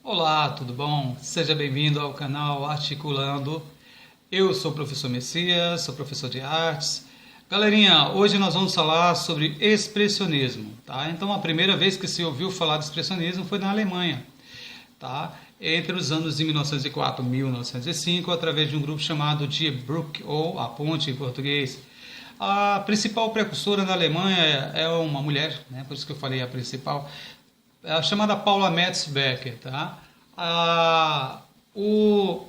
Olá, tudo bom? Seja bem-vindo ao canal Articulando. Eu sou o professor Messias, sou professor de artes. Galerinha, hoje nós vamos falar sobre expressionismo, tá? Então, a primeira vez que se ouviu falar de expressionismo foi na Alemanha, tá? Entre os anos de 1904 e 1905, através de um grupo chamado Die Brücke, ou A Ponte em português. A principal precursora na Alemanha é uma mulher, né? Por isso que eu falei a principal, é a chamada Paula Metz-Becker, tá? O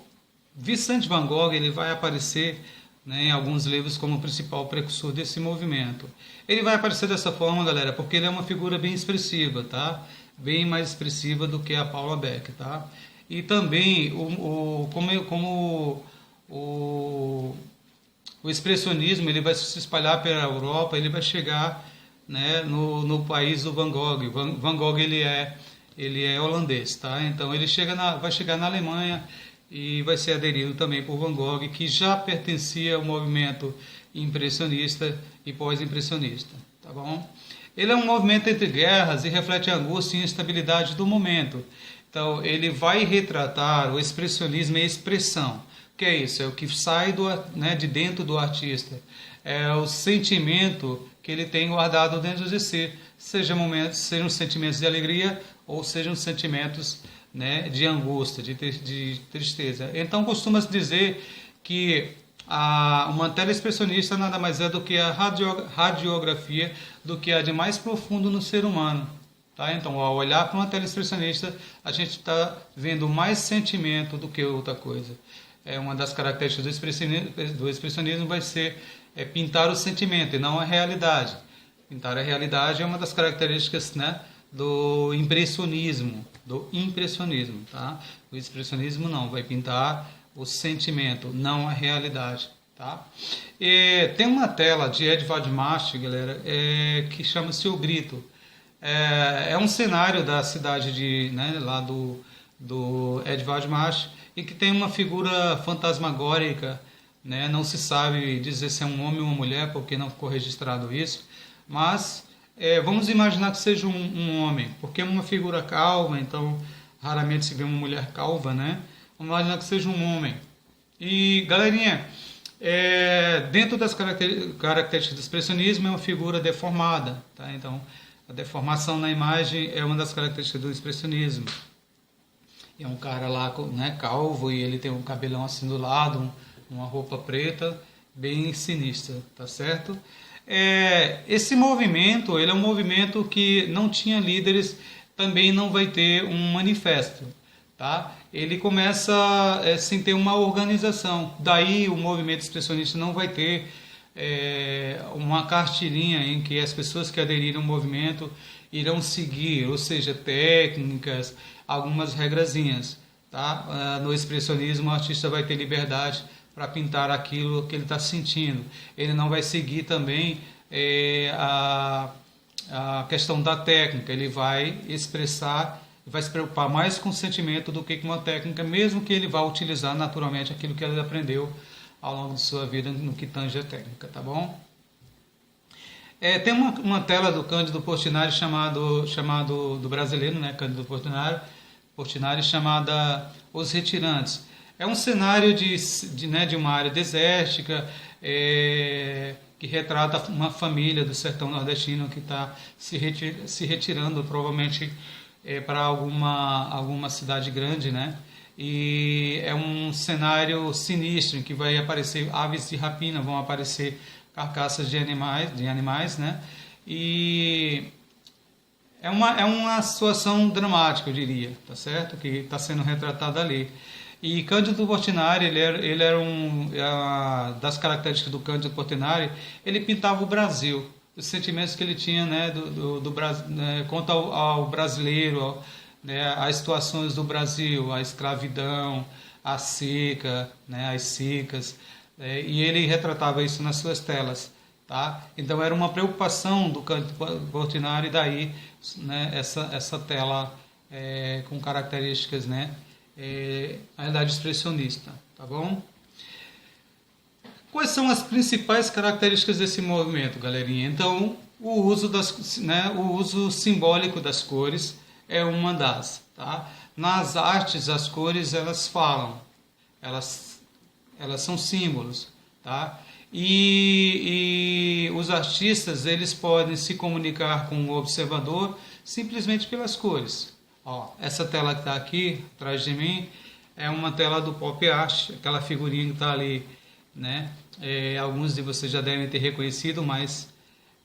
Vincent van Gogh ele vai aparecer, né, em alguns livros como o principal precursor desse movimento. Ele vai aparecer dessa forma, galera, porque ele é uma figura bem expressiva, tá? Bem mais expressiva do que a Paula Becker, tá? E também o expressionismo ele vai se espalhar pela Europa, ele vai chegar, né, no país do Van Gogh. Van Gogh ele é holandês, tá? Então ele vai chegar na Alemanha e vai ser aderido também por Van Gogh, que já pertencia ao movimento impressionista e pós-impressionista, tá bom? Ele é um movimento entre guerras e reflete a angústia e instabilidade do momento. Então ele vai retratar o expressionismo e a expressão. O que é isso? É o que sai de dentro do artista. É o sentimento que ele tem guardado dentro de si, sejam sentimentos de alegria ou sejam sentimentos, né, de angústia, de tristeza. Então costuma-se dizer que uma tela expressionista nada mais é do que a radiografia do que há de mais profundo no ser humano. Tá? Então, ao olhar para uma tela expressionista, a gente está vendo mais sentimento do que outra coisa. Uma das características do expressionismo vai ser pintar o sentimento e não a realidade. Pintar a realidade é uma das características, né, do impressionismo. Tá? O expressionismo não, vai pintar o sentimento, não a realidade. Tá? Tem uma tela de Edvard Munch, galera, que chama-se O Grito. É um cenário da cidade lá do Edvard Munch, e que tem uma figura fantasmagórica, né? Não se sabe dizer se é um homem ou uma mulher, porque não ficou registrado isso, mas vamos imaginar que seja um homem, porque é uma figura calva, então raramente se vê uma mulher calva, né? Vamos imaginar que seja um homem. E, galerinha, dentro das características do expressionismo é uma figura deformada, tá? Então, a deformação na imagem é uma das características do expressionismo. É um cara lá, né, calvo, e ele tem um cabelão assim do lado, uma roupa preta, bem sinistra, tá certo? Esse movimento, ele é um movimento que não tinha líderes, também não vai ter um manifesto, tá? Ele começa sem ter uma organização, daí o movimento expressionista não vai ter uma cartilhinha em que as pessoas que aderiram ao movimento irão seguir, ou seja, técnicas, algumas regrazinhas, tá? No expressionismo o artista vai ter liberdade para pintar aquilo que ele está sentindo. Ele não vai seguir também a questão da técnica, ele vai expressar, vai se preocupar mais com o sentimento do que com uma técnica, mesmo que ele vá utilizar naturalmente aquilo que ele aprendeu ao longo de sua vida no que tange a técnica, tá bom? Tem uma tela do Cândido Portinari chamado do brasileiro, né, Cândido Portinari, chamada Os Retirantes. É um cenário de uma área desértica, que retrata uma família do sertão nordestino que está se retirando provavelmente para alguma cidade grande, né? E é um cenário sinistro em que vai aparecer aves de rapina, vão aparecer carcaças de animais, né? E é uma situação dramática, eu diria, tá certo? Que está sendo retratada ali. E Cândido Portinari, ele era das características do Cândido Portinari, ele pintava o Brasil, os sentimentos que ele tinha, né, do né, quanto ao brasileiro, né, as situações do Brasil, a escravidão, a seca, né, as secas, e ele retratava isso nas suas telas, tá? Então era uma preocupação do Cândido Portinari, daí, né, essa tela com características, né, na realidade expressionista, tá bom? Quais são as principais características desse movimento, galerinha? Então, o uso simbólico das cores é uma das, tá? nas artes as cores elas falam, elas são símbolos, tá? E os artistas eles podem se comunicar com o observador simplesmente pelas cores. Ó, essa tela que está aqui atrás de mim é uma tela do Pop Art, aquela figurinha que está ali, né? Alguns de vocês já devem ter reconhecido, mas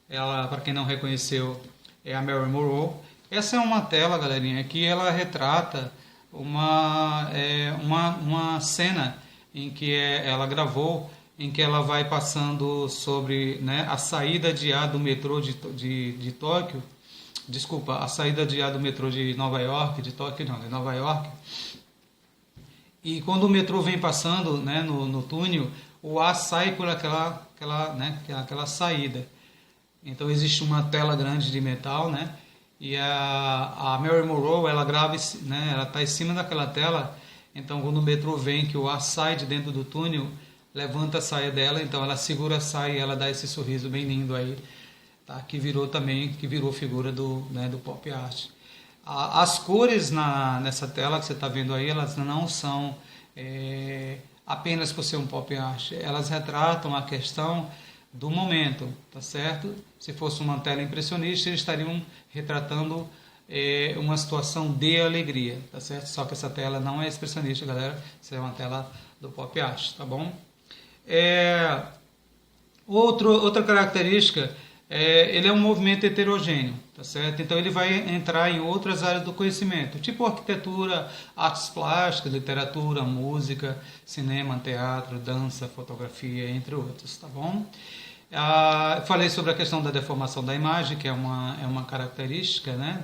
ela, para quem não reconheceu, é a Marilyn Monroe. Essa é uma tela, galerinha, que ela retrata uma cena em que ela gravou, em que ela vai passando sobre, né, a saída de ar do metrô de Tóquio, desculpa, a saída de ar do metrô de Nova York, de Tóquio não, de Nova York. E quando o metrô vem passando, né, no túnel, o ar sai por aquela saída. Então existe uma tela grande de metal, né? E a Marilyn Monroe, ela grava, né, ela está em cima daquela tela. Então quando o metrô vem, que o ar sai de dentro do túnel, levanta a saia dela, então ela segura a saia e ela dá esse sorriso bem lindo aí, tá? Que virou figura do Pop Art. As cores nessa tela que você está vendo aí, elas não são apenas por ser um Pop Art, elas retratam a questão do momento, tá certo? Se fosse uma tela impressionista, eles estariam retratando uma situação de alegria, tá certo? Só que essa tela não é expressionista, galera, essa é uma tela do Pop Art, tá bom? Outra característica, ele é um movimento heterogêneo, tá certo? Então ele vai entrar em outras áreas do conhecimento, tipo arquitetura, artes plásticas, literatura, música, cinema, teatro, dança, fotografia, entre outros, tá bom? Falei sobre a questão da deformação da imagem, que é uma característica, né,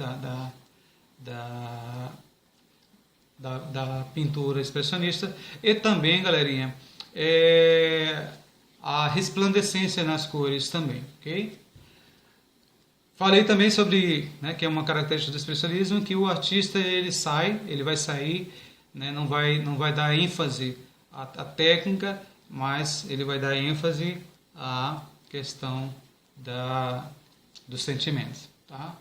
da pintura expressionista, e também, galerinha, a resplandecência nas cores também, ok? Falei também sobre, né, que é uma característica do expressionismo, que o artista ele vai sair, né, não vai dar ênfase à técnica, mas ele vai dar ênfase à questão dos sentimentos, tá?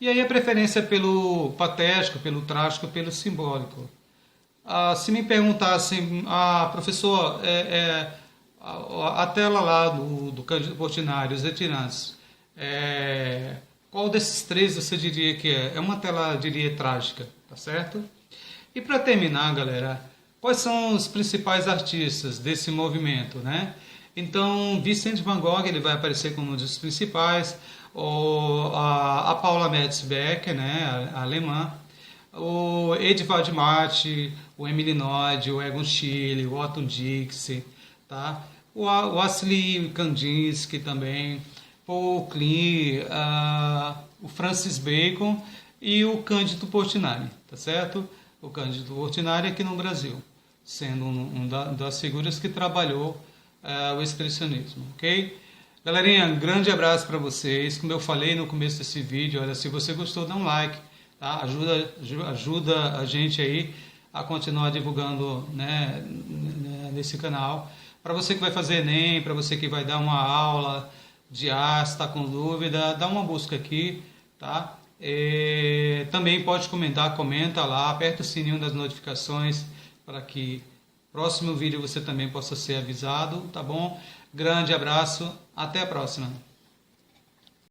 E aí a preferência pelo patético, pelo trágico, pelo simbólico. Se me perguntassem, professor, a tela lá do Cândido Portinari, os retirantes, qual desses três você diria que é? É uma tela, diria, trágica, tá certo? E para terminar, galera, quais são os principais artistas desse movimento, né? Então, Vincent van Gogh, ele vai aparecer como um dos principais, a Paula Metz-Becker, né, a alemã, o Edvard Munch, o Emily Nod, o Egon Schiele, o Otto Dix, tá? O Wassily Kandinsky também, Paul Klee, o Francis Bacon e o Cândido Portinari, tá certo? O Cândido Portinari aqui no Brasil, sendo uma das figuras que trabalhou o expressionismo, ok? Galerinha, um grande abraço para vocês. Como eu falei no começo desse vídeo, olha, se você gostou, dá um like, tá? Ajuda a gente aí a continuar divulgando, né, nesse canal. Para você que vai fazer Enem, para você que vai dar uma aula de arte, está com dúvida, dá uma busca aqui, tá? Também pode comenta lá, aperta o sininho das notificações para que próximo vídeo você também possa ser avisado, tá bom? Grande abraço, até a próxima.